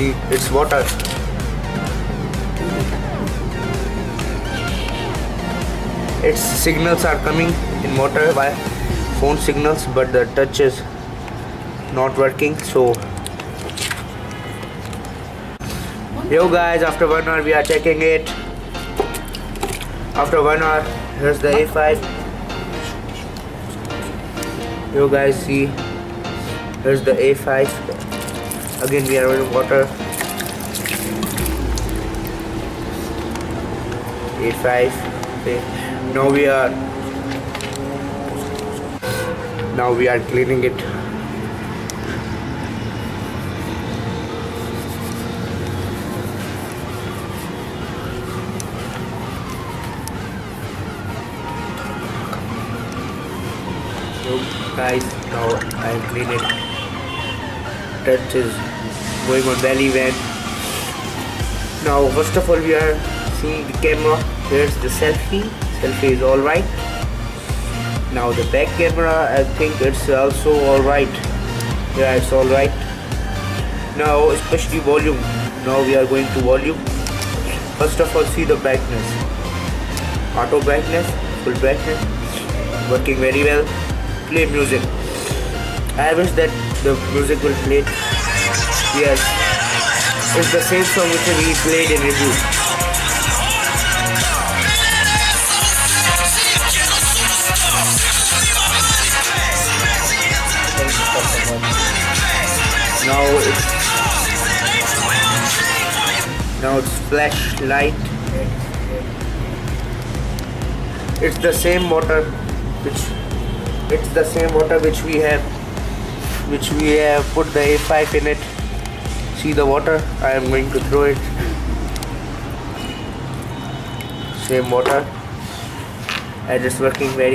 See, it's water. Its signals are coming in water by phone signals, but the touch is not working. So yo guys, after 1 hour we are checking it. After 1 hour, here's the A5. You guys see, here's the A5. Again we are in water. A5. Okay. Now we are cleaning it. So guys, now I clean it. Touch is going on belly van. Now first of all we are seeing the camera. Here's the selfie. Selfie is alright. Now the back camera, I think it's also alright. Yeah, it's alright. Now especially volume. Now we are going to volume. First of all, see the brightness. Auto brightness, full brightness, working very well. Play music. I wish that the music will play. Yes, it's the same song which we played in review. Now it's flashlight. It's the same water which we have put the A5 in it. See the water? I am going to throw it. Same water, and it's working very